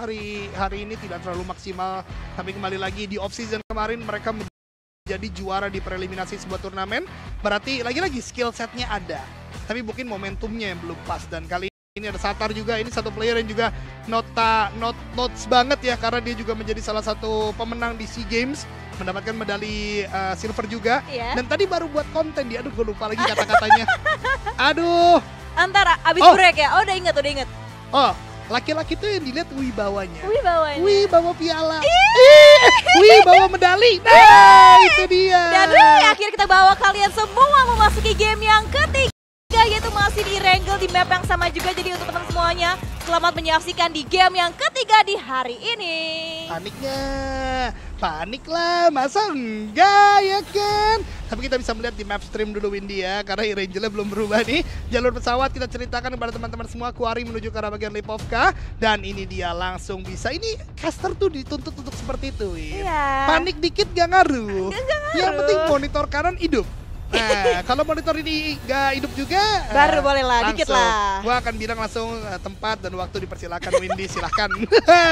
hari ini tidak terlalu maksimal. Tapi kembali lagi di off season kemarin mereka menjadi juara di preliminasi sebuah turnamen. Berarti lagi-lagi skill setnya ada. Tapi mungkin momentumnya yang belum pas. Dan kali ini ada Satar juga, ini satu player yang juga notes banget ya. Karena dia juga menjadi salah satu pemenang di SEA Games. Mendapatkan medali silver juga. Dan tadi baru buat konten dia, aduh gue lupa lagi kata-katanya. Aduh. Antara abis break ya, udah inget. Oh, laki-laki tuh yang dilihat wibawanya. Wibawa piala. Wibawa medali. Nah, itu dia. Dan akhirnya kita bawa kalian semua memasuki game yang ketiga, yaitu masih di Erangel di map yang sama juga. Jadi untuk teman semuanya, selamat menyaksikan di game yang ketiga di hari ini. Panik lah, masa enggak ya kan? Tapi kita bisa melihat di map stream dulu Windy ya, karena Erangel-nya belum berubah nih. Jalur pesawat kita ceritakan kepada teman-teman semua, Quarry menuju ke arah bagian Lipovka. Dan ini dia langsung bisa, ini caster tuh dituntut untuk seperti itu. Iya. Panik dikit gak ngaruh. Yang penting monitor kanan hidup. Nah, kalau monitor ini gak hidup juga, baru boleh lah, dikit lah. Gua akan bilang langsung tempat dan waktu dipersilakan Windy, silahkan.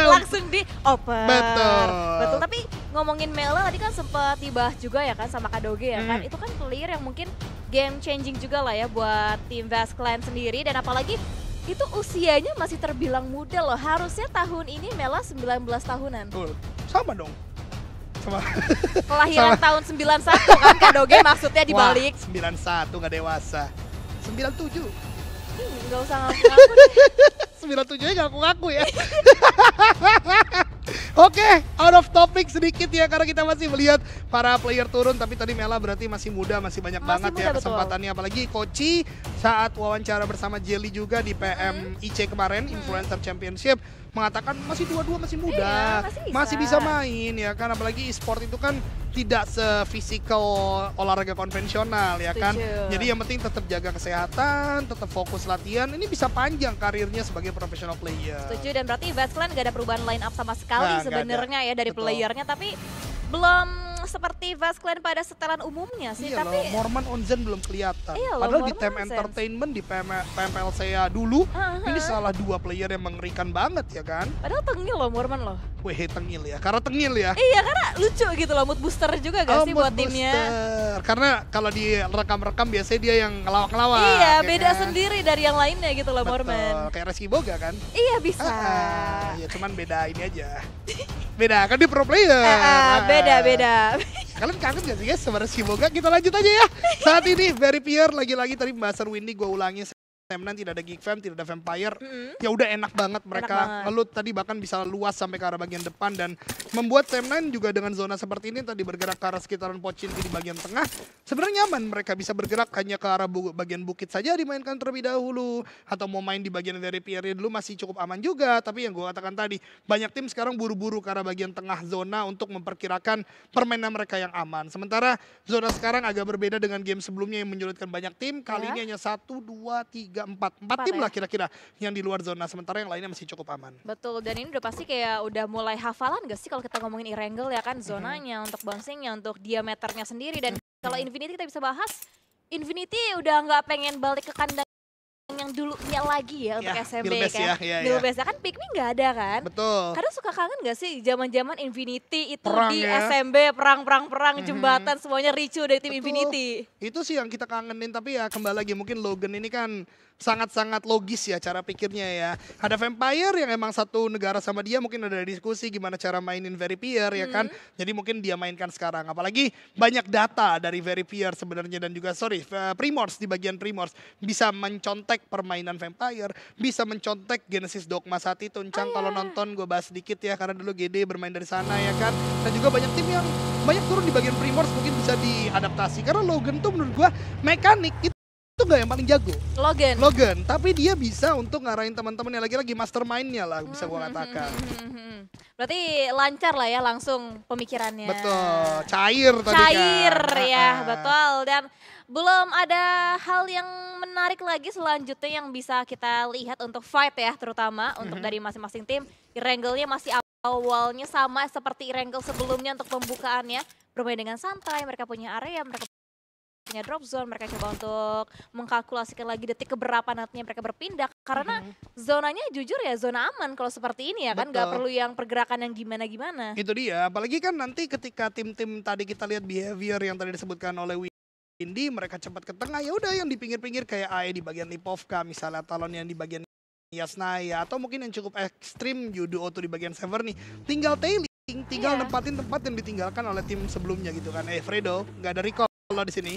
Langsung di open. Betul. Tapi ngomongin Mela tadi kan sempat dibahas juga ya kan sama Kadoge ya kan. Itu kan player yang mungkin game changing juga lah ya buat tim Vast Clan sendiri. Dan apalagi itu usianya masih terbilang muda loh. Harusnya tahun ini Mela 19 tahunan. Betul, sama dong. Kelahiran tahun 91 kan Kadoge maksudnya dibalik. Wah, 91 gak dewasa. 97. Gak usah ngaku-ngaku deh. 97 nya gak ngaku-ngaku ya. Oke, out of topic sedikit ya karena kita masih melihat para player turun, tapi tadi Mela berarti masih muda, masih banyak banget ya kesempatannya. Apalagi Koci saat wawancara bersama Jelly juga di PMIC kemarin, Influencer Championship, mengatakan masih dua-dua masih muda, masih bisa main ya kan. Apalagi e-sport itu kan tidak se-physical olahraga konvensional ya kan. Jadi yang penting tetap jaga kesehatan, tetap fokus latihan. Ini bisa panjang karirnya sebagai professional player. Setuju, dan berarti Vast Clan gak ada perubahan line up sama sekali sebenarnya ya dari playernya, tapi belum seperti Vast Clan pada setelan umumnya sih. Iya, tapi Morman Onzen belum kelihatan. Padahal di Time Entertainment di PMLCA dulu, ini salah dua player yang mengerikan banget ya kan. Padahal tengil loh Morman loh. Weh, tengil ya, karena tengil ya. Iya, karena lucu gitu loh, mood booster juga gak sih buat timnya. Karena kalau di rekam-rekam biasanya dia yang ngelawak-ngelawak. Iya, beda sendiri dari yang lainnya gitu loh Morman. Kayak Reski Boga kan. Iya, bisa. Ya cuman beda ini aja. Beda, kan dia pro player. Beda. Kalian kangen gak sih guys sama Reski Boga? Kita lanjut aja ya. Saat ini Very Pure lagi-lagi tadi pembahasan Windy gue ulangi. Semnan tidak ada Geek Fam, tidak ada Vampire. Ya udah enak banget mereka ngelut tadi, bahkan bisa luas sampai ke arah bagian depan dan membuat Semnan juga dengan zona seperti ini tadi bergerak ke arah sekitaran Pochinki di bagian tengah. Sebenarnya nyaman mereka bisa bergerak hanya ke arah bagian bukit saja dimainkan terlebih dahulu, atau mau main di bagian Very Pure dulu masih cukup aman juga. Tapi yang gue katakan tadi, banyak tim sekarang buru-buru ke arah bagian tengah zona untuk memperkirakan permainan mereka yang aman. Sementara zona sekarang agak berbeda dengan game sebelumnya yang menyulitkan banyak tim. Kali ini hanya 1, 2, 3, 4 tim lah kira-kira yang di luar zona, sementara yang lainnya masih cukup aman. Betul, dan ini udah pasti kayak udah mulai hafalan gak sih kalau kita ngomongin Erangel ya kan, zonanya, untuk bouncingnya, untuk diameternya sendiri. Dan kalau Infinity kita bisa bahas, Infinity udah nggak pengen balik ke kandang yang dulunya lagi ya untuk SMB kan. Bilbes kan Pikmin nggak ada kan. Betul. Kadang suka kangen gak sih zaman-zaman Infinity itu perang di SMB, perang jembatan, semuanya ricu dari tim Infinity. Itu sih yang kita kangenin, tapi ya kembali lagi mungkin Logan ini kan sangat-sangat logis ya cara pikirnya ya. Ada Vampire yang emang satu negara sama dia, mungkin ada diskusi gimana cara mainin Very Pure ya kan. Jadi mungkin dia mainkan sekarang. Apalagi banyak data dari Very Pure sebenarnya, dan juga Primors di bagian Primors bisa mencontek permainan Vampire, bisa mencontek Genesis Dogma saat itu. Kalau nonton gue bahas sedikit ya, karena dulu GD bermain dari sana ya kan. Dan juga banyak tim yang banyak turun di bagian Primors mungkin bisa diadaptasi. Karena Logan tuh menurut gue mekanik itu gak yang paling jago. Logan, tapi dia bisa untuk ngarahin teman-temannya, lagi-lagi mastermind-nya lah bisa gue katakan. Berarti lancar lah ya langsung pemikirannya. Betul, cair tadi kan. Cair ya, betul. Dan belum ada hal yang menarik lagi selanjutnya yang bisa kita lihat untuk fight ya, terutama untuk dari masing-masing tim. Erangel-nya masih awalnya sama seperti Erangel sebelumnya untuk pembukaannya. Bermain dengan santai, mereka punya area, mereka punya drop zone, mereka coba untuk mengkalkulasikan lagi detik keberapa nantinya mereka berpindah. Karena zonanya jujur ya zona aman kalau seperti ini ya kan, nggak perlu yang pergerakan yang gimana-gimana. Itu dia, apalagi kan nanti ketika tim-tim tadi kita lihat behavior yang tadi disebutkan oleh Windy, mereka cepat ke tengah, ya udah yang di pinggir-pinggir kayak AE di bagian Lipovka misalnya, Talon yang di bagian Yasnaya, atau mungkin yang cukup ekstrim Yudo Auto di bagian Sever nih, tinggal tailing. Tinggal nempatin tempat yang ditinggalkan oleh tim sebelumnya gitu kan. Fredo, nggak ada recall lo di sini.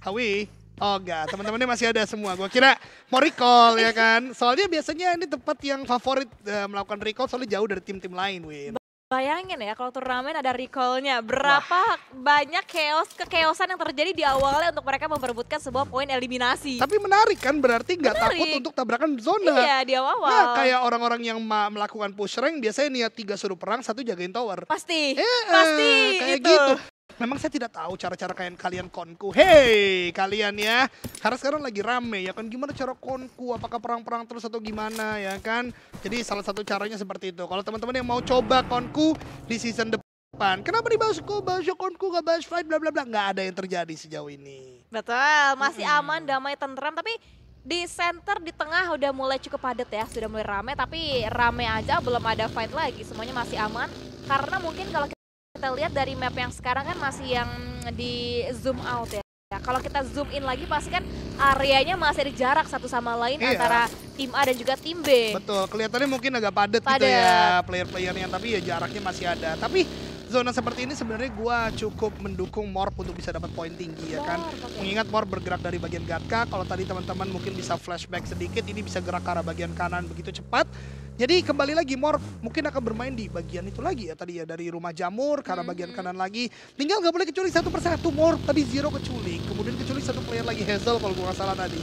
Hawi, oh enggak, teman-temannya masih ada semua. Gua kira mau recall ya kan. Soalnya biasanya ini tempat yang favorit melakukan recall soalnya jauh dari tim-tim lain, Win. Bayangin ya kalau turnamen ada recall-nya, berapa banyak kekeosan yang terjadi di awalnya untuk mereka memperebutkan sebuah poin eliminasi. Tapi menarik kan, berarti nggak takut untuk tabrakan zona. Iya, di awal. Nah, kayak orang-orang yang melakukan push rank biasanya niat 3 suruh perang, 1 jagain tower. Pasti, pasti kayak itu. gitu. Memang saya tidak tahu cara-cara kalian konku. Hey, kalian ya. Karena sekarang lagi rame ya kan, gimana cara konku? Apakah perang-perang terus atau gimana ya kan? Jadi salah satu caranya seperti itu. Kalau teman-teman yang mau coba konku di season depan, kenapa dibahas konku, gak bahas fight, bla bla bla? Nggak ada yang terjadi sejauh ini. Betul, masih aman, damai, tentram. Tapi di center, di tengah udah mulai cukup padat ya, sudah mulai rame. Tapi rame aja, belum ada fight lagi. Semuanya masih aman. Karena mungkin kalau kita lihat dari map yang sekarang kan masih yang di zoom out ya. Kalau kita zoom in lagi pasti kan areanya masih ada jarak satu sama lain antara tim A dan juga tim B. Betul, kelihatannya mungkin agak padat gitu ya player-playernya, tapi ya jaraknya masih ada. Tapi zona seperti ini sebenarnya gua cukup mendukung Morp untuk bisa dapat poin tinggi ya kan. Mengingat Morp bergerak dari bagian Gatka, kalau tadi teman-teman mungkin bisa flashback sedikit, ini bisa gerak ke arah bagian kanan begitu cepat. Jadi kembali lagi Morp mungkin akan bermain di bagian itu lagi ya tadi ya, dari rumah jamur ke arah bagian kanan lagi. Tinggal nggak boleh kecuali 1 persatu Morp, tadi Zero keculik, kemudian keculik 1 player lagi Hazel kalau gua nggak salah tadi.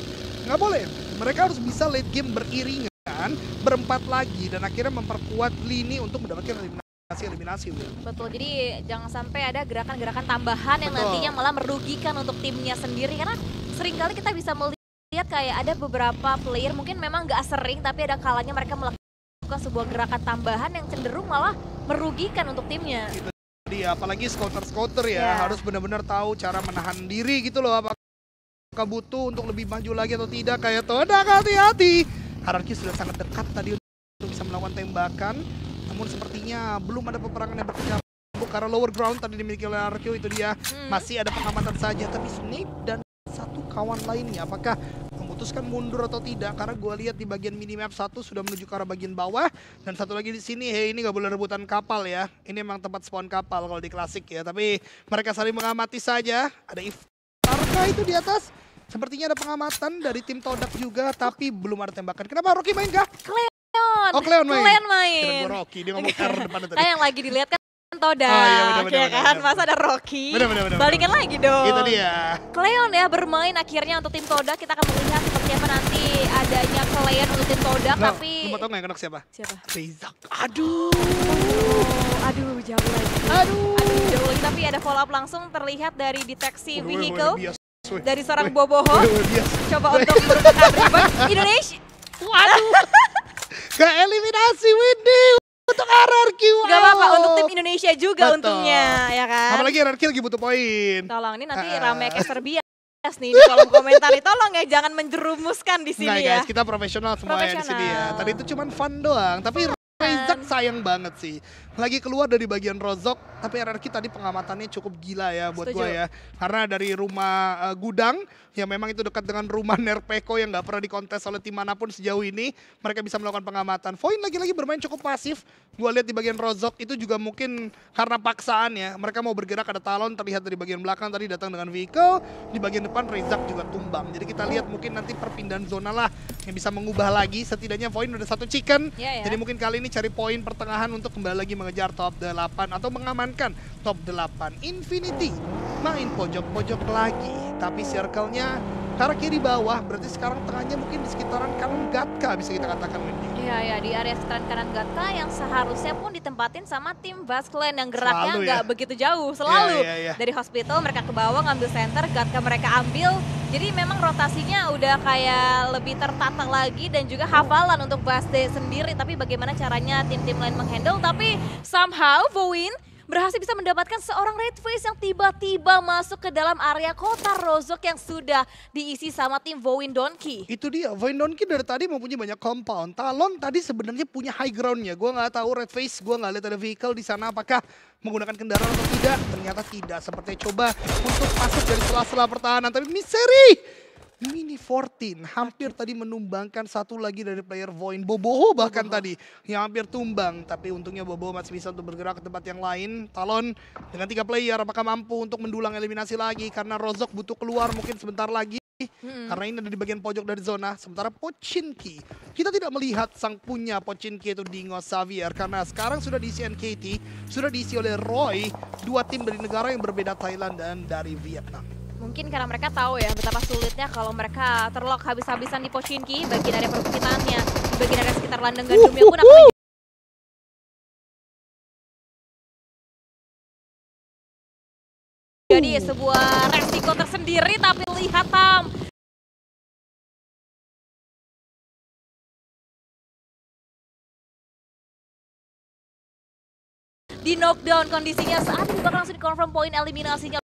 Nggak boleh, mereka harus bisa late game beriringan, berempat lagi dan akhirnya memperkuat lini untuk mendapatkan eliminasi. Betul, jadi jangan sampai ada gerakan-gerakan tambahan yang nantinya malah merugikan untuk timnya sendiri. Karena seringkali kita bisa melihat kayak ada beberapa player mungkin memang nggak sering, tapi ada kalanya mereka melakukan sebuah gerakan tambahan yang cenderung malah merugikan untuk timnya. Itu dia, apalagi scouter ya, harus benar-benar tahu cara menahan diri gitu loh. Apakah butuh untuk lebih maju lagi atau tidak, kayak Todak hati-hati. Hierarchy sudah sangat dekat tadi untuk bisa melakukan tembakan. Namun sepertinya belum ada peperangan yang berkecamuk karena lower ground tadi dimiliki oleh Hierarchy, itu dia. Masih ada pengamatan saja, tapi Snape dan satu kawan lainnya apakah memutuskan mundur atau tidak? Karena gue lihat di bagian minimap satu sudah menuju ke arah bagian bawah dan satu lagi di sini. Hey, ini nggak boleh rebutan kapal ya. Ini memang tempat spawn kapal kalau di klasik ya. Tapi mereka saling mengamati saja. Ada Iftarka itu di atas. Sepertinya ada pengamatan dari tim Todak juga, tapi belum ada tembakan. Kenapa Rocky main kah? Cleon. Oh, Cleon main. Kira gue Rocky, dia ngomong R depan tadi. Yang lagi dilihat kan Todak, ya kan? Masa ada Rocky, balikin lagi dong. Itu dia. Cleon ya bermain akhirnya untuk tim Todak. Kita akan melihat seperti apa nanti adanya Cleon untuk tim Todak. Tapi lu mau tau gak yang kena siapa? Siapa? Rizak. Aduh, jauh lagi. Aduh, jauh lagi. Tapi ada follow up langsung terlihat dari deteksi vehicle dari seorang Boboho. Coba untuk merupakan rebound Indonesia. Waduh, gak eliminasi Windy untuk RRQ. Gak apa-apa, untuk tim Indonesia juga untungnya, ya kan? Apalagi RRQ lagi butuh poin. Tolong, ini nanti rame caster bias nih di kolom komentar. Tolong ya, jangan menjerumuskan di sini ya. Guys, kita profesional semua ya di sini ya. Tadi itu cuma fun doang, tapi Rizak sayang banget sih. Lagi keluar dari bagian Rozok, tapi RRQ tadi pengamatannya cukup gila ya buat gue ya. Karena dari rumah gudang, yang memang itu dekat dengan rumah Nerpeko yang nggak pernah dikontes oleh tim manapun sejauh ini, mereka bisa melakukan pengamatan. Voin lagi-lagi bermain cukup pasif. Gue lihat di bagian Rozok itu juga mungkin karena paksaan ya. Mereka mau bergerak, ada Talon terlihat dari bagian belakang tadi datang dengan vehicle. Di bagian depan Rizak juga tumbang. Jadi kita lihat mungkin nanti perpindahan zona lah yang bisa mengubah lagi. Setidaknya Voin udah 1 chicken. Jadi mungkin kali ini cari poin pertengahan untuk kembali lagi mengejar top 8 atau mengamankan top 8. Infinity main pojok-pojok lagi, tapi circle-nya ke arah kiri bawah, berarti sekarang tengahnya mungkin di sekitaran kanan Gatka bisa kita katakan, Wendy. Iya, di area sekitaran kanan Gatka yang seharusnya pun ditempatin sama tim Basclan yang geraknya nggak begitu jauh, selalu. Dari hospital mereka ke bawah ngambil center, Gatka mereka ambil. Jadi memang rotasinya udah kayak lebih tertata lagi dan juga hafalan untuk Basde sendiri. Tapi bagaimana caranya tim-tim lain menghandle, tapi somehow Voin berhasil bisa mendapatkan seorang red face yang tiba-tiba masuk ke dalam area kota Rozhok yang sudah diisi sama tim Voin Donkey. Itu dia, Voin Donkey dari tadi mempunyai banyak compound. Talon tadi sebenarnya punya high groundnya. Gue nggak tahu red face, gue nggak lihat ada vehicle di sana apakah menggunakan kendaraan atau tidak. Ternyata tidak, seperti coba untuk masuk dari sela-sela pertahanan. Tapi Misery Mini 14 hampir tadi menumbangkan satu lagi dari player Voin. Boboho bahkan tadi yang hampir tumbang. Tapi untungnya Boboho masih bisa untuk bergerak ke tempat yang lain. Talon dengan 3 player apakah mampu untuk mendulang eliminasi lagi. Karena Rozhok butuh keluar mungkin sebentar lagi. Karena ini ada di bagian pojok dari zona. Sementara Pochinki, kita tidak melihat sang punya Pochinki itu Dingo Xavier. Karena sekarang sudah diisi NKT, sudah diisi oleh Roy. 2 tim dari negara yang berbeda, Thailand dan dari Vietnam. Mungkin karena mereka tahu ya betapa sulitnya kalau mereka terlock habis-habisan di Pochinki, bagian area perbukitannya, bagian area sekitar ladang gandumnya pun akan jadi sebuah resiko tersendiri. Tapi lihat Tam, di knockdown kondisinya saat ini bakal langsung di-confirm poin eliminasinya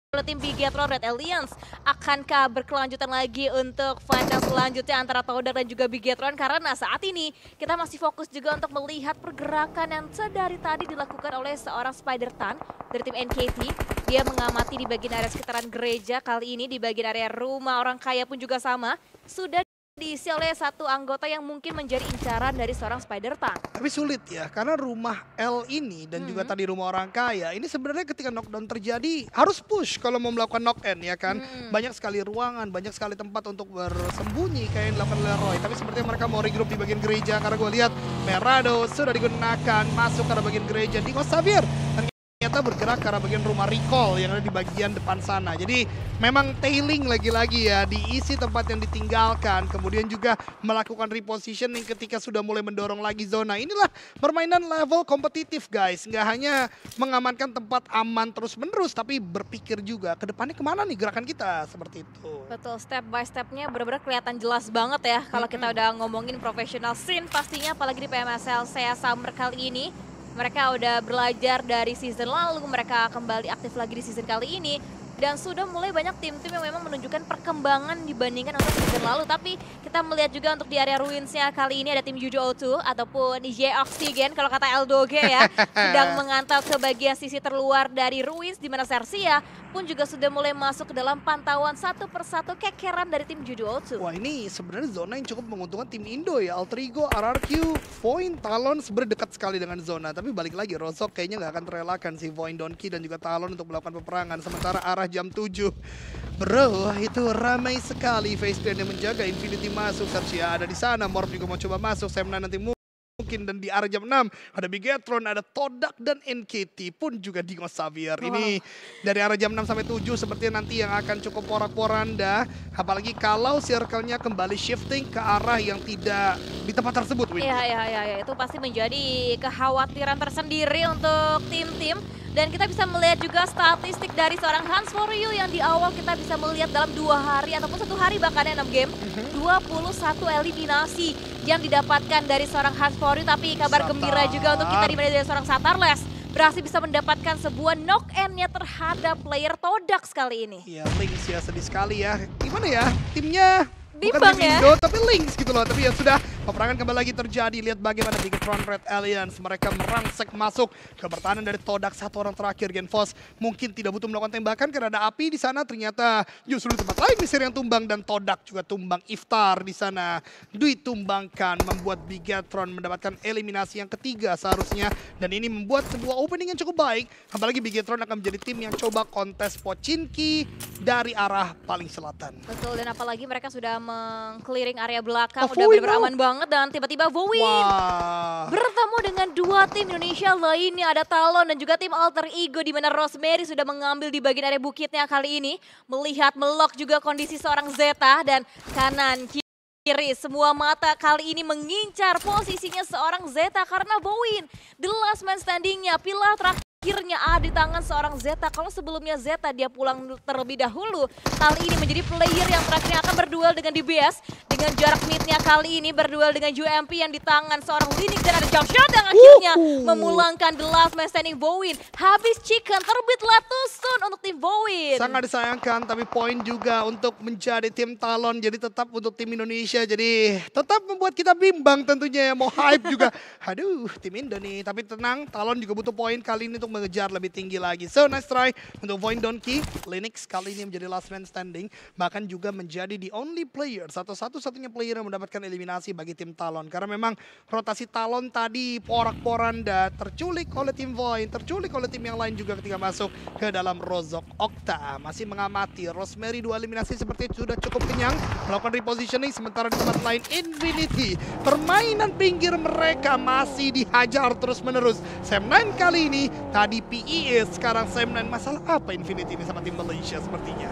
oleh tim Bigetron Red Alliance. Akankah berkelanjutan lagi untuk fight yang selanjutnya antara Todak dan juga Bigetron? Karena saat ini kita masih fokus juga untuk melihat pergerakan yang sedari tadi dilakukan oleh seorang Spider-Tan dari tim NKT. Dia mengamati di bagian area sekitaran gereja, kali ini di bagian area rumah orang kaya pun juga sama. Sudah diisi oleh satu anggota yang mungkin menjadi incaran dari seorang Spider-Tan. Tapi sulit ya, karena rumah L ini dan juga tadi rumah orang kaya, ini sebenarnya ketika knockdown terjadi harus push kalau mau melakukan knock-in ya kan. Banyak sekali ruangan, banyak sekali tempat untuk bersembunyi kayak yang dilakukan oleh Roy. Tapi sepertinya mereka mau regroup di bagian gereja karena gue lihat Merado sudah digunakan masuk ke arah bagian gereja. Dingo Xavier ternyata bergerak ke arah bagian rumah recall yang ada di bagian depan sana. Jadi memang tailing lagi-lagi ya, diisi tempat yang ditinggalkan. Kemudian juga melakukan repositioning ketika sudah mulai mendorong lagi zona. Inilah permainan level kompetitif guys. Nggak hanya mengamankan tempat aman terus-menerus, tapi berpikir juga ke depannya kemana nih gerakan kita, seperti itu. Betul, step by stepnya benar-benar kelihatan jelas banget ya. Kalau kita udah ngomongin professional scene pastinya, apalagi di PMSL SEA Summer kali ini. Mereka udah belajar dari season lalu, mereka kembali aktif lagi di season kali ini. Dan sudah mulai banyak tim-tim yang memang menunjukkan perkembangan dibandingkan untuk season lalu. Tapi kita melihat juga untuk di area ruinsnya kali ini ada tim Juju O2 ataupun J-Oxygen kalau kata Eldoge ya. Sedang mengantau ke bagian sisi terluar dari ruins di mana Sersia pun juga sudah mulai masuk ke dalam pantauan satu persatu kekeran dari tim Juju O2. Wah ini sebenarnya zona yang cukup menguntungkan tim Indo ya. Alterigo, RRQ, Voin, Talon sebenarnya dekat sekali dengan zona. Tapi balik lagi Rozhok kayaknya nggak akan terelakkan si Voin Donkey dan juga Talon untuk melakukan peperangan. Sementara arah jam 7. Bro, itu ramai sekali Faceplan yang menjaga Infinity masuk. Sersia ada di sana, Morph juga mau coba masuk. Semna nanti mungkin, dan di arah jam 6 ada Bigetron, ada Todak dan NKT pun juga Dingo Xavier. Ini dari arah jam 6 sampai 7 sepertinya nanti yang akan cukup porak-poranda. Apalagi kalau circle-nya kembali shifting ke arah yang tidak di tempat tersebut. Iya, itu pasti menjadi kekhawatiran tersendiri untuk tim-tim. Dan kita bisa melihat juga statistik dari seorang Hans For You yang di awal kita bisa melihat dalam 2 hari ataupun 1 hari bahkan 6 game. 21 eliminasi yang didapatkan dari seorang Hans For You. Tapi kabar gembira juga untuk kita dimana dari seorang Satarles berhasil bisa mendapatkan sebuah knock-in-nya terhadap player Todak kali ini. Iya, Lynx ya sedih sekali ya. Gimana ya, timnya bimbang bukan tim ya? Indo, tapi Lynx gitu loh. Tapi ya sudah, peperangan kembali lagi terjadi. Lihat bagaimana Bigetron Red Alliance. Mereka merangsek masuk ke pertahanan dari Todak. 1 orang terakhir, Genfos mungkin tidak butuh melakukan tembakan karena ada api di sana. Ternyata justru di tempat lain Miser yang tumbang dan Todak juga tumbang. Iftar di sana ditumbangkan, membuat Bigetron mendapatkan eliminasi yang ketiga seharusnya. Dan ini membuat sebuah opening yang cukup baik. Apalagi Bigetron akan menjadi tim yang coba kontes Pochinki dari arah paling selatan. Betul, dan apalagi mereka sudah meng-clearing area belakang, udah benar-benar aman banget. Dan tiba-tiba Voin bertemu dengan 2 tim Indonesia lainnya, ada Talon dan juga tim Alter Ego, di mana Rosemary sudah mengambil di bagian area bukitnya kali ini. Melihat melok juga kondisi seorang Zeta, dan kanan kiri semua mata kali ini mengincar posisinya seorang Zeta karena Voin the last man standingnya, pilar terakhir akhirnya ada di tangan seorang Zeta. Kalau sebelumnya Zeta dia pulang terlebih dahulu, kali ini menjadi player yang terakhir yang akan berduel dengan DBS. Dengan jarak midnya kali ini berduel dengan UMP yang di tangan seorang Linux dan ada jump shot yang akhirnya memulangkan the last man standing Bowen. Habis chicken terbitlah Tusun untuk tim Bowen. Sangat disayangkan tapi poin juga untuk menjadi tim Talon. Jadi tetap untuk tim Indonesia. Jadi tetap membuat kita bimbang tentunya ya. Mau hype juga. Aduh tim Indo nih. Tapi tenang Talon juga butuh poin kali ini untuk mengejar lebih tinggi lagi. So nice try untuk Void Donkey. Linux kali ini menjadi last man standing. Bahkan juga menjadi the only player. Satu-satunya player yang mendapatkan eliminasi bagi tim Talon. Karena memang rotasi Talon tadi porak-poranda terculik oleh tim Void. Terculik oleh tim yang lain juga ketika masuk ke dalam Rozok Okta. Masih mengamati Rosemary 2 eliminasi seperti sudah cukup kenyang. Melakukan repositioning sementara di tempat lain Infinity. Permainan pinggir mereka masih dihajar terus menerus. Sam9 kali ini tadi PEA sekarang Sam9. Masalah apa Infinity ini sama tim Malaysia sepertinya?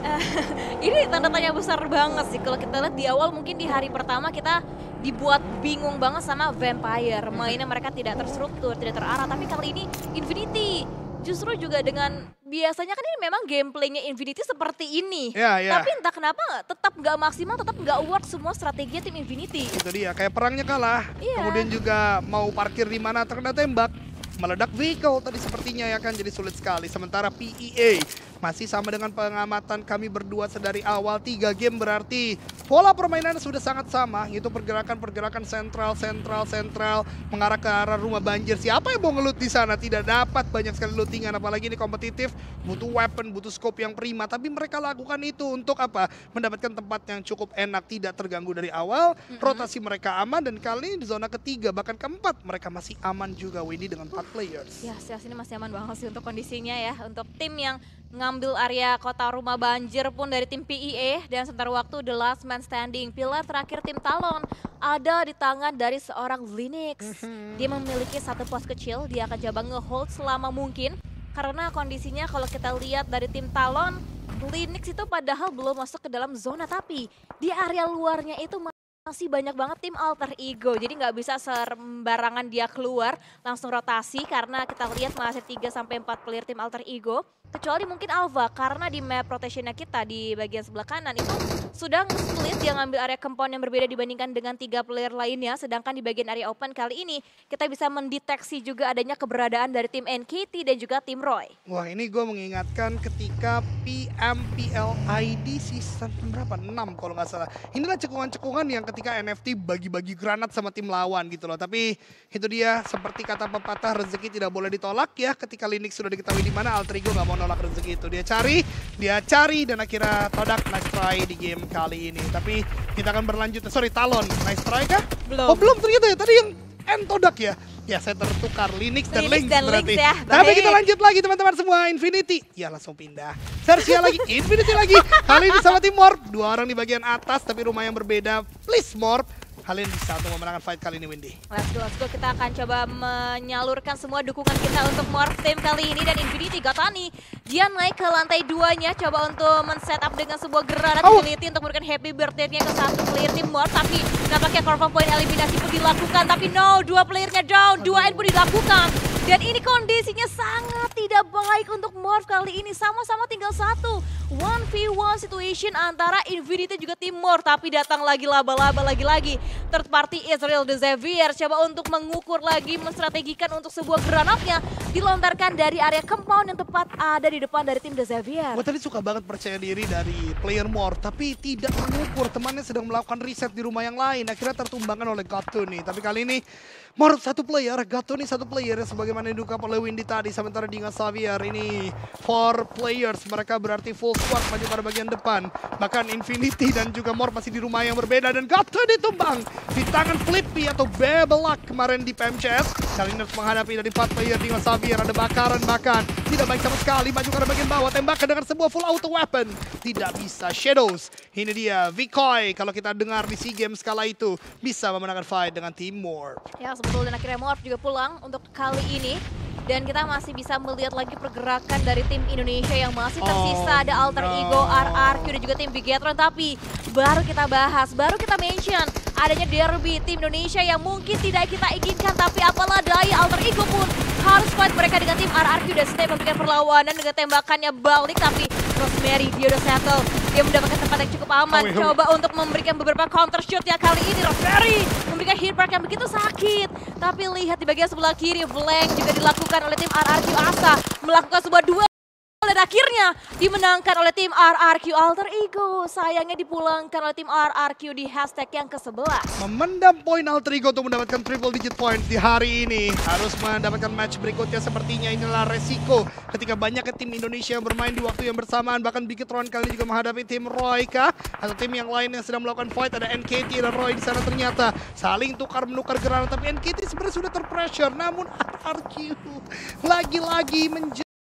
Ini tanda tanya besar banget sih kalau kita lihat di awal. Mungkin di hari pertama kita dibuat bingung banget sama Vampire. Mainnya mereka tidak terstruktur, tidak terarah. Tapi kali ini Infinity justru juga dengan biasanya kan ini memang gameplaynya Infinity seperti ini. Tapi entah kenapa tetap nggak maksimal, tetap nggak work semua strategi tim Infinity. Itu dia, kayak perangnya kalah. Kemudian juga mau parkir di mana terkena tembak. Meledak vehicle tadi sepertinya ya kan, jadi sulit sekali. Sementara PEA masih sama dengan pengamatan kami berdua sedari awal 3 game, berarti pola permainan sudah sangat sama. Itu pergerakan sentral mengarah ke arah rumah banjir. Siapa yang mau ngelut di sana? Tidak dapat, banyak sekali lootingan, apalagi ini kompetitif, butuh weapon, butuh scope yang prima. Tapi mereka lakukan itu untuk apa? Mendapatkan tempat yang cukup enak, tidak terganggu dari awal. Rotasi mereka aman dan kali ini di zona ketiga bahkan keempat mereka masih aman juga Windy dengan 4 players. Ya, ini masih aman banget sih untuk kondisinya ya. Untuk tim yang ngambil area kota rumah banjir pun dari tim PEA. Dan sementara waktu the last man standing, pilar terakhir tim Talon ada di tangan dari seorang Linux. Dia memiliki satu pos kecil, dia akan coba nge-hold selama mungkin. Karena kondisinya kalau kita lihat dari tim Talon, Linux itu padahal belum masuk ke dalam zona. Tapi di area luarnya itu masih banyak banget tim alter ego, jadi nggak bisa sembarangan dia keluar langsung rotasi karena kita lihat masih 3-4 player tim alter ego. Kecuali mungkin Alva karena di map rotationnya kita di bagian sebelah kanan itu sudah nge-split, dia ngambil area compound yang berbeda dibandingkan dengan 3 player lainnya. Sedangkan di bagian area open kali ini kita bisa mendeteksi juga adanya keberadaan dari tim NKT dan juga tim Roy. Wah ini gue mengingatkan ketika PMPLID season berapa? 6 kalau nggak salah. Inilah cekungan-cekungan yang ketika NFT bagi-bagi granat sama tim lawan gitu loh. Tapi itu dia seperti kata pepatah, rezeki tidak boleh ditolak ya. Ketika Linux sudah diketahui di mana, alter ego nggak mau nolak rezeki itu. Dia cari dan akhirnya Todak nice try di game kali ini. Tapi kita akan berlanjut. Sorry, Talon nice try kah? Belum. Oh belum ternyata ya. Tadi yang Todak ya. Ya saya tertukar Linux dan Lynx berarti. Ya, tapi kita lanjut lagi teman-teman semua. Infinity. Ya langsung pindah. Sersia lagi. Infinity lagi. Kali ini sama tim Morph. 2 orang di bagian atas tapi rumah yang berbeda. Please Morph. Kalian bisa untuk memenangkan fight kali ini Windy. Let's go. Kita akan coba menyalurkan semua dukungan kita untuk Morph team kali ini. Dan Infinity Gotani, dia naik ke lantai 2-nya. Coba untuk men-setup dengan sebuah granat Infinity untuk memberikan happy birthday-nya ke satu player tim Morph. Tapi nampaknya confirm point eliminasi pun dilakukan. Tapi no, 2 playernya down, 2 end pun dilakukan. Dan ini kondisinya sangat tidak baik untuk Morph kali ini. Sama-sama tinggal 1. 1v1 situation antara Infinity juga tim Morph. Tapi datang lagi laba-laba lagi-lagi. Third party Israel The Xavier coba untuk mengukur lagi, menstrategikan untuk sebuah granatnya. Dilontarkan dari area compound yang tepat ada di depan dari tim The Xavier. Gue tadi suka banget percaya diri dari player Morph. Tapi tidak mengukur, temannya sedang melakukan riset di rumah yang lain. Akhirnya tertumbangkan oleh Gatuni. Tapi kali ini Morph 1 player, Gatuni 1 player. Sebagaimana diungkap oleh Windy tadi. Sementara Dinga Xavier ini 4 players. Mereka berarti full squad maju pada bagian depan. Bahkan Infinity dan juga Morph masih di rumah yang berbeda. Dan Gatuni tumbang di tangan Flippy atau Bebelak kemarin di PMCS. Kali ini harus menghadapi dari 4 player Dinga Xavier. Ada bakaran bahkan. Tidak baik sama sekali. Maju ke bagian bawah. Tembakan dengan sebuah full auto weapon. Tidak bisa. Shadows. Ini dia Vikoy. Kalau kita dengar di SEA Games kala itu. Bisa memenangkan fight dengan tim Morph. Ya betul, dan akhirnya Morph juga pulang untuk kali ini. Dan kita masih bisa melihat lagi pergerakan dari tim Indonesia yang masih tersisa. Ada Alter Ego, RRQ dan juga tim Bigetron. Tapi baru kita bahas, baru kita mention adanya derby tim Indonesia yang mungkin tidak kita inginkan. Tapi apalah daya, Alter Ego pun harus fight mereka dengan tim RRQ dan Snape memberikan perlawanan dengan tembakannya balik. Tapi Rosemary dia udah settle, dia mendapatkan tempat yang cukup aman. Coba untuk memberikan beberapa counter shoot ya kali ini Rosemary memberikan hit mark yang begitu sakit. Tapi lihat di bagian sebelah kiri, flank juga dilakukan oleh tim RRQ Asa, melakukan sebuah duel dan akhirnya dimenangkan oleh tim RRQ Alter Ego. Sayangnya dipulangkan oleh tim RRQ di hashtag yang ke-11. Memendam poin Alter Ego untuk mendapatkan triple digit points di hari ini. Harus mendapatkan match berikutnya, sepertinya inilah resiko ketika banyaknya tim Indonesia yang bermain di waktu yang bersamaan. Bahkan Bigetron kali ini juga menghadapi tim Roy kah? Atau tim yang lain yang sedang melakukan fight. Ada NKT dan Roy di sana ternyata saling tukar-menukar granat. Tapi NKT sebenarnya sudah terpressure. Namun RRQ lagi-lagi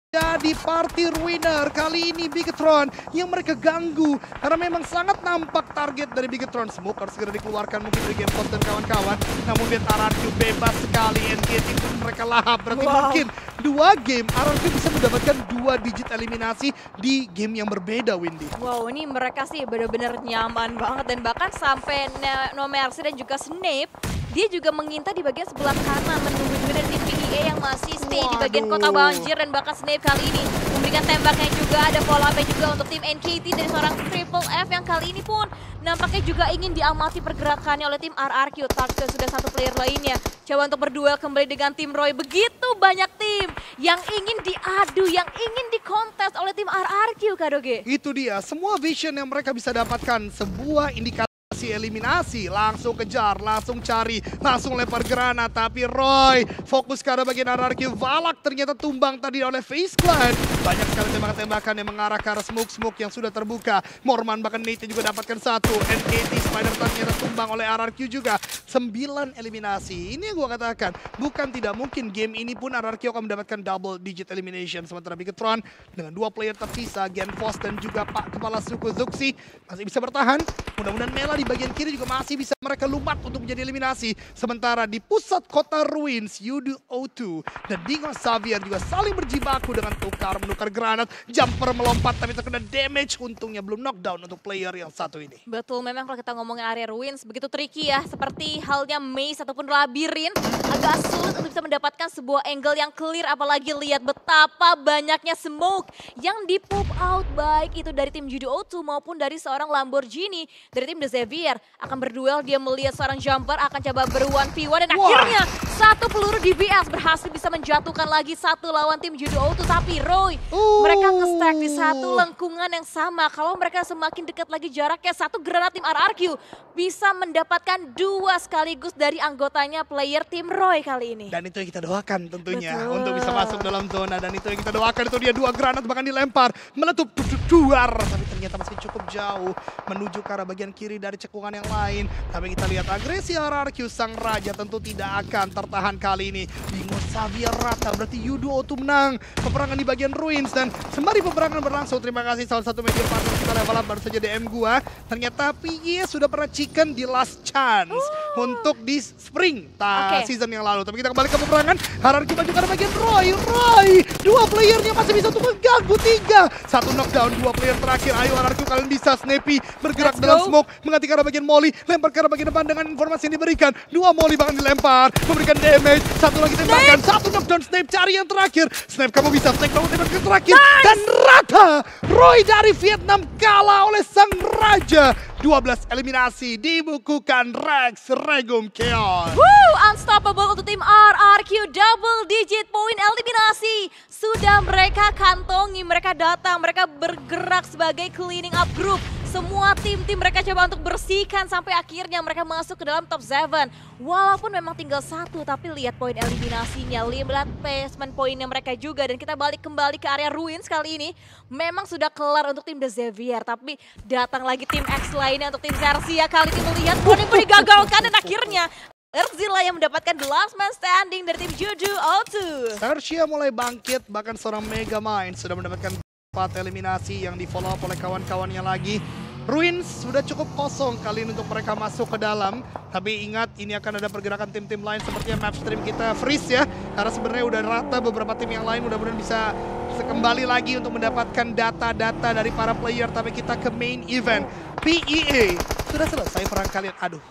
jadi party winner. Kali ini Bigetron yang mereka ganggu karena memang sangat nampak target dari Bigetron. Smoke harus segera dikeluarkan mungkin dari Game Post dan kawan-kawan. Namun lihat RRQ bebas sekali, NKT pun mereka lahap. Berarti mungkin 2 game RRQ bisa mendapatkan 2 digit eliminasi di game yang berbeda, Windy. Wow, ini mereka sih benar-benar nyaman banget. Dan bahkan sampai No Mercy dan juga Snape, dia juga mengintai di bagian sebelah kanan menunggu juga dari tim PIE yang masih stay di bagian kota banjir. Dan bahkan Snape kali ini memberikan tembaknya juga, ada follow up juga untuk tim NKT dari seorang Triple F yang kali ini pun nampaknya juga ingin diamati pergerakannya oleh tim RRQ. Tapi sudah satu player lainnya coba untuk berduel kembali dengan tim Roy. Begitu banyak tim yang ingin diadu, yang ingin dikontes oleh tim RRQ, Kak Doge. Itu dia, semua vision yang mereka bisa dapatkan, sebuah indikasi eliminasi, langsung kejar, langsung cari, langsung lempar granat. Tapi Roy fokus ke arah bagian RRQ. Valak ternyata tumbang tadi oleh FaZe Clan. Banyak sekali tembakan-tembakan yang mengarah ke arah smoke-smoke yang sudah terbuka. Morman bahkan Nate juga dapatkan 1. NKT Spider ternyata tumbang oleh RRQ juga. 9 eliminasi. Ini yang gue katakan, bukan tidak mungkin game ini pun RRQ akan mendapatkan double digit elimination. Sementara Bigetron dengan 2 player tersisa, Genfos dan juga Pak Kepala Suku Zuxi masih bisa bertahan. Mudah-mudahan Mela di bagian kiri juga masih bisa mereka lumat untuk menjadi eliminasi. Sementara di pusat kota Ruins, Yudu O2 dan Dingo Xavier juga saling berjibaku dengan tukar-menukar granat. Jumper melompat tapi terkena damage. Untungnya belum knockdown untuk player yang satu ini. Betul, memang kalau kita ngomongin area Ruins begitu tricky ya. Seperti halnya maze ataupun labirin, agak sulit untuk bisa mendapatkan sebuah angle yang clear. Apalagi lihat betapa banyaknya smoke yang di pop out, baik itu dari tim Yudu O2 maupun dari seorang Lamborghini dari tim The Xavier. Akan berduel, dia melihat seorang jumper akan coba ber-1v1 dan akhirnya satu peluru DBS berhasil bisa menjatuhkan lagi satu lawan tim Yudu O2. Tapi Roy, mereka nge-stack di satu lengkungan yang sama. Kalau mereka semakin dekat lagi jaraknya, satu granat tim RRQ bisa mendapatkan 2 sekaligus dari anggotanya player tim Roy kali ini. Dan itu yang kita doakan tentunya. Betul. Untuk bisa masuk dalam zona. Dan itu yang kita doakan, itu dia 2 granat bahkan dilempar. Meletup duar. Tapi ternyata masih cukup jauh menuju ke arah bagian kiri dari cekungan yang lain. Tapi kita lihat agresi RRQ sang raja tentu tidak akan tertahan kali ini. Dingo Xavier rata, berarti Yudu O2 menang peperangan di bagian Ruins. Dan sembari peperangan berlangsung, terima kasih salah satu media partner kita level up baru saja DM gua. Ternyata PIE sudah pernah chicken di last chance untuk di spring season yang lalu. Tapi kita kembali ke peperangan. RRQ maju ke arah bagian Roy. 2 playernya masih bisa untuk mengganggu 3. 1 knockdown, 2 player terakhir. Ayo RRQ, kalian bisa. Snappy bergerak dalam smoke, mengganti ke arah bagian Molly, lempar ke arah bagian depan dengan informasi yang diberikan. 2 Molly bahkan dilempar, memberikan damage. 1 lagi tembakan, 1 knockdown. Snape cari yang terakhir. Snape, kamu bisa. Snape, kamu tembak yang terakhir. Dan rata. Roy dari Vietnam kalah oleh sang raja. 12 eliminasi dibukukan Rex Regum Chaos. Unstoppable untuk tim RRQ, double digit poin eliminasi. Sudah mereka kantongi, mereka datang, mereka bergerak sebagai cleaning up group. Semua tim-tim mereka coba untuk bersihkan sampai akhirnya mereka masuk ke dalam top 7. Walaupun memang tinggal 1, tapi lihat poin eliminasinya, lihat placement poinnya mereka juga. Dan kita balik kembali ke area Ruins kali ini. Memang sudah kelar untuk tim The Xavier, tapi datang lagi tim X lainnya untuk tim Xerxia. Kali ini melihat poin yang digagalkan dan akhirnya Erzilla yang mendapatkan the last man standing dari tim Yudu O2. Xerxia mulai bangkit, bahkan seorang Megamind sudah mendapatkan 4 eliminasi yang di follow up oleh kawan-kawannya lagi. Ruins sudah cukup kosong kali ini untuk mereka masuk ke dalam. Tapi ingat, ini akan ada pergerakan tim-tim lain sepertinya Mapstream kita freeze ya. Karena sebenarnya udah rata beberapa tim yang lain mudah-mudahan bisa kembali lagi untuk mendapatkan data-data dari para player. Tapi kita ke main event. PEA sudah selesai perang kalian. Aduh.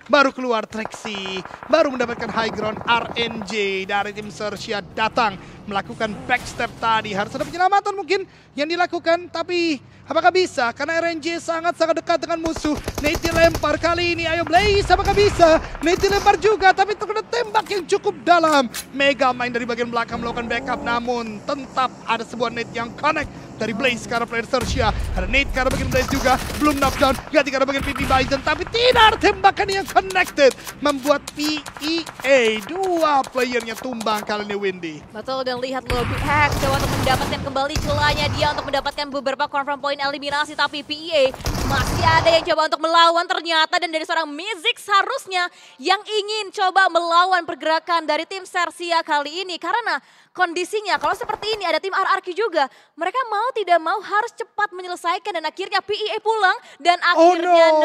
Baru keluar Trixie, baru mendapatkan high ground. RNJ dari tim Sersia datang melakukan backstep tadi. Harus ada penyelamatan mungkin yang dilakukan, tapi apakah bisa? Karena RNJ sangat-sangat dekat dengan musuh. Nate dilempar kali ini, ayo Blaze, apakah bisa? Nate dilempar juga, tapi terkena tembak yang cukup dalam. Mega main dari bagian belakang melakukan backup, namun tetap ada sebuah Nate yang connect dari Blaze karena player Sersia. Ada Nate karena bagian Blaze juga, belum knockdown, ganti karena bagian PP Bison, tapi tidak ada tembakan yang connected. Membuat PEA, dua playernya tumbang kali ini Windy. Betul, dan lihat Lobby X coba untuk mendapatkan kembali celahnya dia untuk mendapatkan beberapa confirm point eliminasi, tapi PEA masih ada yang coba untuk melawan ternyata, dan dari seorang Mizik seharusnya yang ingin coba melawan pergerakan dari tim Sersia kali ini, karena kondisinya kalau seperti ini ada tim RRQ juga, mereka mau tidak mau harus cepat menyelesaikan, dan akhirnya PEA pulang, dan akhirnya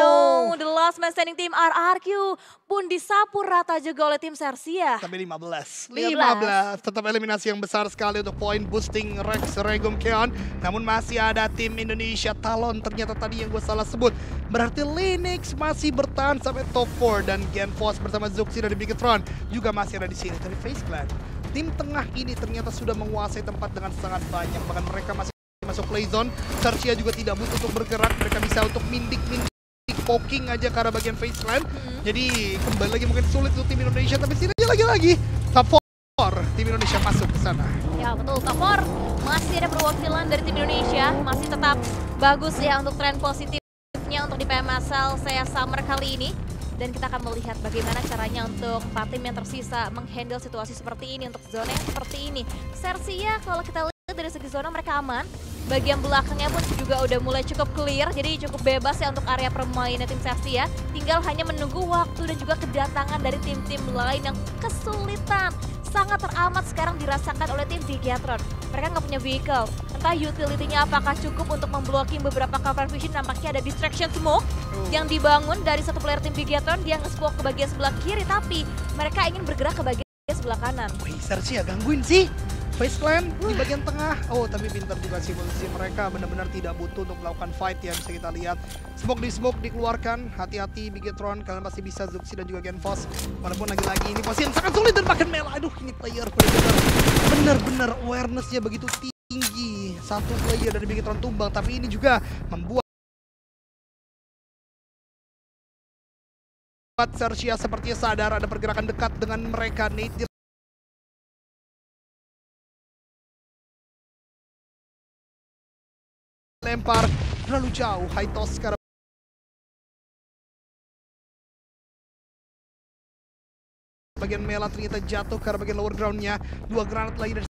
the last man standing tim RRQ pun disapu rata juga oleh tim Sersia. Tapi 15. Tetap eliminasi yang besar sekali untuk poin boosting Rex Regum Keon. Namun masih ada tim Indonesia Talon ternyata tadi yang gue salah sebut. Berarti Linux masih bertahan sampai top 4 dan Genforce bersama Zuxi dari Bigetron juga masih ada di sini. Tapi FaZe Clan, tim tengah ini ternyata sudah menguasai tempat dengan sangat banyak. Bahkan mereka masih masuk play zone. Sersia juga tidak butuh untuk bergerak. Mereka bisa untuk mindik-mindik poking aja ke arah bagian FaZe Clan. Jadi kembali lagi mungkin sulit untuk tim Indonesia, tapi sini aja lagi-lagi top 4 tim Indonesia masuk ke sana. Ya betul, top 4 masih ada perwakilan dari tim Indonesia, masih tetap bagus ya untuk tren positifnya untuk di PMSL saya Summer kali ini. Dan kita akan melihat bagaimana caranya untuk 4 tim yang tersisa menghandle situasi seperti ini untuk zona yang seperti ini. Sersia kalau kita lihat dari segi zona mereka aman. Bagian belakangnya pun juga udah mulai cukup clear, jadi cukup bebas ya untuk area permainan tim Sersia. Tinggal hanya menunggu waktu dan juga kedatangan dari tim-tim lain yang kesulitan. Sangat teramat sekarang dirasakan oleh tim Bigetron. Mereka nggak punya vehicle. Entah utility-nya apakah cukup untuk memblocking beberapa cover vision. Nampaknya ada distraction smoke yang dibangun dari satu player tim Bigetron. Dia nge-smoke ke bagian sebelah kiri, tapi mereka ingin bergerak ke bagian sebelah kanan. Wih, Sersia gangguin sih. FaZe Clan di bagian tengah. Oh, tapi pintar juga sih posisi mereka, benar-benar tidak butuh untuk melakukan fight ya, bisa kita lihat. Smoke dikeluarkan, hati-hati Bigetron, kalian pasti bisa Zuxi dan juga Genforce. Walaupun lagi-lagi ini posisi yang sangat sulit dan bahkan Mela. Aduh, ini player benar-benar awareness-nya begitu tinggi. Satu player dari Bigetron tumbang, tapi ini juga membuat Sersia sepertinya sadar ada pergerakan dekat dengan mereka. Nate lempar terlalu jauh, high toss sekarang. Bagian Mela ternyata jatuh karena bagian lower groundnya. 2 granat lagi dari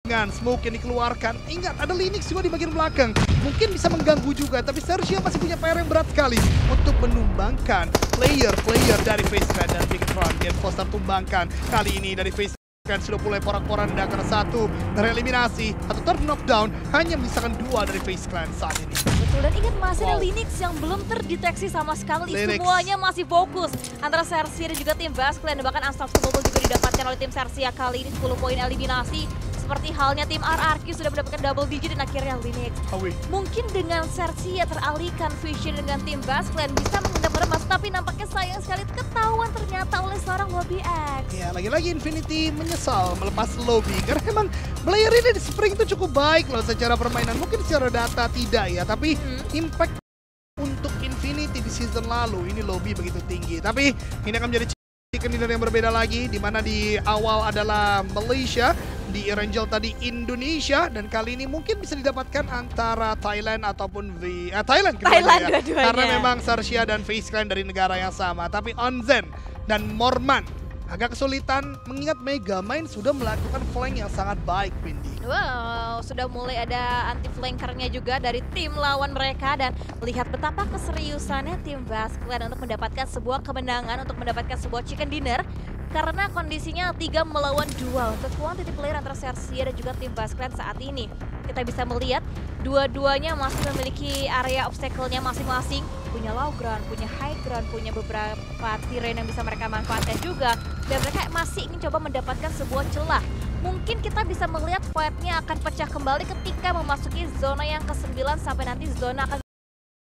dengan smoke yang dikeluarkan. Ingat, ada Linux juga di bagian belakang. Mungkin bisa mengganggu juga, tapi Sersia masih punya PR yang berat sekali untuk menumbangkan player-player dari FaZe Clan dan Bigetron. Genforce tertumbangkan kali ini dari FaZe Clan sudah mulai porak-poranda karena satu tereliminasi atau ter-knockdown, hanya menyisakan 2 dari FaZe Clan saat ini. Betul, dan ingat masih ada Linux yang belum terdeteksi sama sekali. Semuanya masih fokus antara Sersia dan juga tim Basque Clan, dan bahkan Unstoppable juga didapatkan oleh tim Sersia kali ini 10 poin eliminasi. Seperti halnya tim RRQ sudah mendapatkan double digit dan akhirnya Linux. Mungkin dengan Sersia teralihkan vision dengan tim Basque Clan bisa mengendap-endap masuk, tapi nampaknya sayang sekali ketahuan ternyata oleh seorang Lobby X. Ya, lagi-lagi Infinity menyesal melepas Lobby karena memang player ini di Spring itu cukup baik loh secara permainan. Mungkin secara data tidak ya, tapi impact untuk Infinity di season lalu ini Lobby begitu tinggi. Tapi ini akan menjadi chicken dinner yang berbeda lagi, di mana di awal adalah Malaysia, di Erangel tadi Indonesia, dan kali ini mungkin bisa didapatkan antara Thailand ataupun Thailand ya. Karena memang Sersia dan FaZe Clan dari negara yang sama. Tapi Onzen dan Morman agak kesulitan mengingat Megamind sudah melakukan flank yang sangat baik, Windy. Wow, sudah mulai ada anti flankernya juga dari tim lawan mereka, dan melihat betapa keseriusannya tim Basque Clan untuk mendapatkan sebuah kemenangan, untuk mendapatkan sebuah chicken dinner. Karena kondisinya 3 melawan 2 untuk quantity player antara Sersia dan juga tim Basque Clan saat ini. kita bisa melihat dua-duanya masih memiliki area obstacle-nya masing-masing. Punya low ground, punya high ground, punya beberapa terrain yang bisa mereka manfaatkan juga. Dan mereka masih ingin coba mendapatkan sebuah celah. Mungkin kita bisa melihat fight-nya akan pecah kembali ketika memasuki zona yang ke-9 sampai nanti zona akan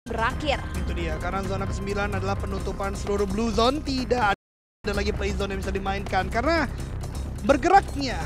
berakhir. Itu dia, karena zona ke-9 adalah penutupan seluruh blue zone. Tidak ada lagi play zone yang bisa dimainkan. Karena bergeraknya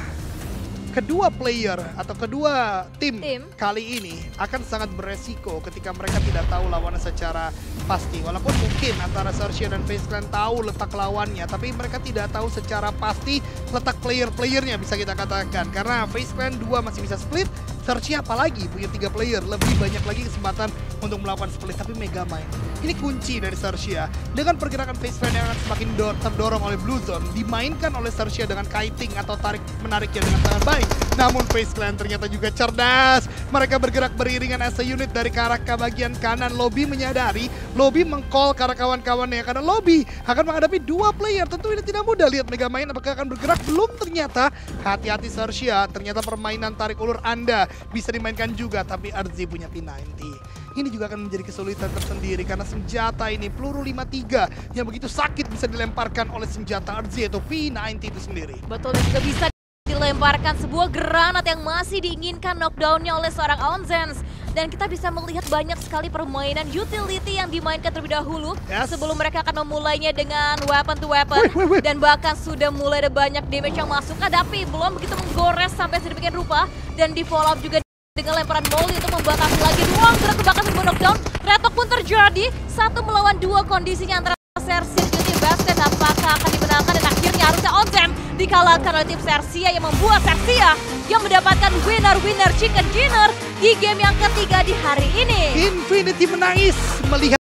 kedua player atau kedua tim kali ini akan sangat beresiko ketika mereka tidak tahu lawannya secara pasti. Walaupun mungkin antara Xerxia dan FaZe Clan tahu letak lawannya, tapi mereka tidak tahu secara pasti letak player-playernya, bisa kita katakan. Karena FaZe Clan 2 masih bisa split, Xerxia apalagi punya 3 player, lebih banyak lagi kesempatan untuk melakukan split. Tapi Megamind ini kunci dari Xerxia. Dengan pergerakan FaZe Clan yang akan semakin terdorong oleh Blue Zone, dimainkan oleh Xerxia dengan kiting atau tarik-menariknya dengan sangat baik. Namun FaZe Clan ternyata juga cerdas. Mereka bergerak beriringan as a unit dari ke arah ke bagian kanan. Lobby menyadari, Lobby meng-call ke arah kawan-kawannya karena Lobby akan menghadapi 2 player. Tentu ini tidak mudah. Lihat Megamind apakah akan bergerak, belum ternyata. Hati-hati Xerxia, ternyata permainan tarik ulur Anda bisa dimainkan juga, tapi RZ punya P90. Ini juga akan menjadi kesulitan tersendiri karena senjata ini peluru 53 yang begitu sakit bisa dilemparkan oleh senjata RZ yaitu P90 itu sendiri. Betul, dan juga bisa dilemparkan sebuah granat yang masih diinginkan knockdown-nya oleh seorang Onzens. Dan kita bisa melihat banyak sekali permainan utility yang dimainkan terlebih dahulu sebelum mereka akan memulainya dengan weapon to weapon. Dan bahkan sudah mulai ada banyak damage yang masuk, tapi belum begitu menggores sampai sedemikian rupa. Dan di follow up juga dengan lemparan molly untuk membatasi lagi ruang gerak bahkan sebuah knockdown. Retok pun terjadi, 1 melawan 2 kondisinya antara Xerxia dan tim Basket. Apakah akan dimenangkan dan akhirnya harusnya Onzen dikalahkan oleh tim Xerxia yang membuat Xerxia yang mendapatkan winner chicken dinner di game yang ketiga di hari ini. Infinity menangis melihat